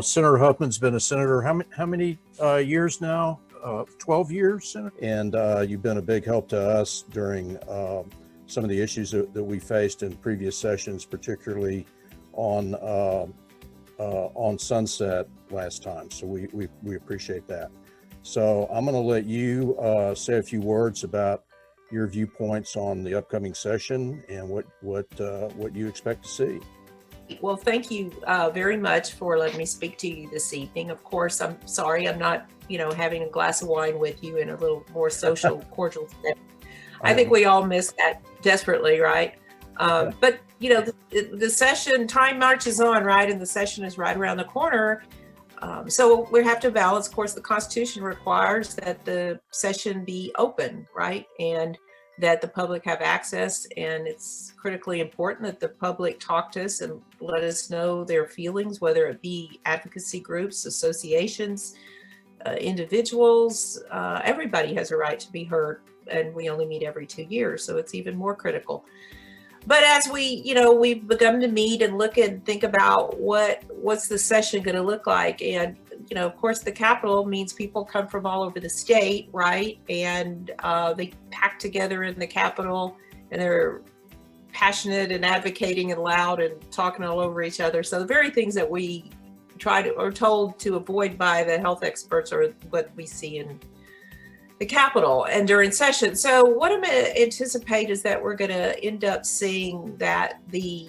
Senator Huffman's been a senator how many years now? 12 years, Senator? And you've been a big help to us during some of the issues that we faced in previous sessions, particularly on Sunset last time. So we appreciate that. So I'm going to let you say a few words about your viewpoints on the upcoming session and what you expect to see. Well, thank you very much for letting me speak to you this evening. Of course, I'm sorry I'm not, having a glass of wine with you in a little more social, cordial setting. I think we all miss that desperately, right? But, the session, time marches on, right? And the session is right around the corner. So we have to balance. Of course, the Constitution requires that the session be open, right? And that the public have access, and it's critically important that the public talk to us and let us know their feelings, whether it be advocacy groups, associations, individuals. Everybody has a right to be heard, and we only meet every 2 years, so it's even more critical. But as we've begun to meet and look and think about what's the session going to look like, and of course, the Capitol means people come from all over the state, right? And they pack together in the Capitol, and they're passionate and advocating and loud and talking all over each other. So the very things that we are told to avoid by the health experts are what we see in the Capitol and during session. So what I'm going to anticipate is that we're going to end up seeing that the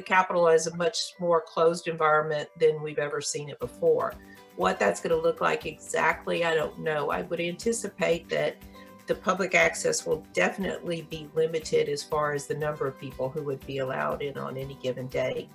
Capitol is a much more closed environment than we've ever seen it before. What that's going to look like exactly, I don't know. I would anticipate that the public access will definitely be limited as far as the number of people who would be allowed in on any given day.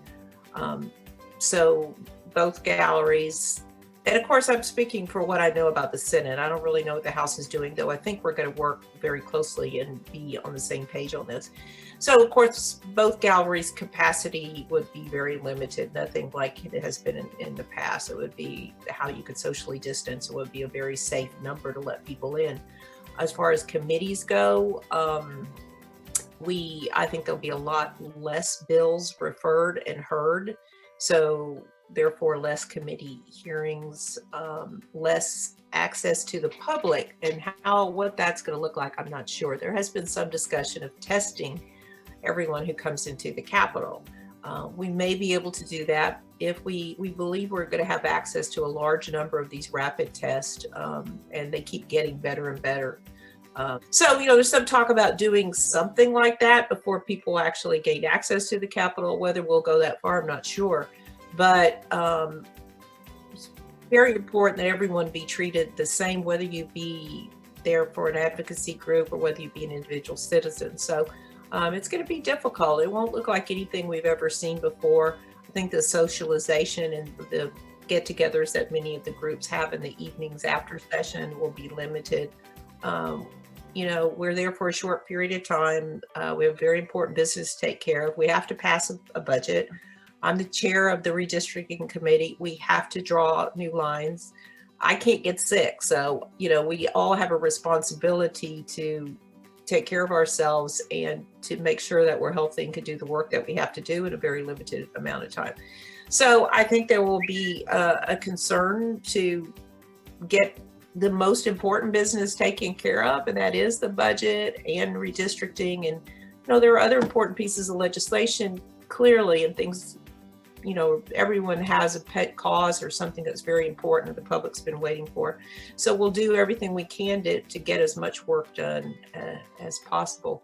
So both galleries, and of course I'm speaking for what I know about the Senate. I don't really know what the House is doing, though I think we're going to work very closely and be on the same page on this. So of course, both galleries' capacity would be very limited, nothing like it has been in the past. It would be how you could socially distance. It would be a very safe number to let people in. As far as committees go, I think there'll be a lot less bills referred and heard. So therefore less committee hearings, less access to the public, and what that's going to look like, I'm not sure. There has been some discussion of testing everyone who comes into the Capitol. We may be able to do that if we believe we're going to have access to a large number of these rapid tests, and they keep getting better and better. So there's some talk about doing something like that before people actually gain access to the Capitol. Whether we'll go that far, I'm not sure. But it's very important that everyone be treated the same, whether you be there for an advocacy group or whether you be an individual citizen. So it's going to be difficult. It won't look like anything we've ever seen before. I think the socialization and the get-togethers that many of the groups have in the evenings after session will be limited. We're there for a short period of time. We have very important business to take care of. We have to pass a budget. I'm the chair of the redistricting committee. We have to draw new lines. I can't get sick. So, we all have a responsibility to take care of ourselves and to make sure that we're healthy and can do the work that we have to do in a very limited amount of time. So I think there will be a concern to get the most important business taken care of, and that is the budget and redistricting. And, there are other important pieces of legislation, clearly, and things, everyone has a pet cause or something that's very important that the public's been waiting for. So we'll do everything we can to get as much work done as possible.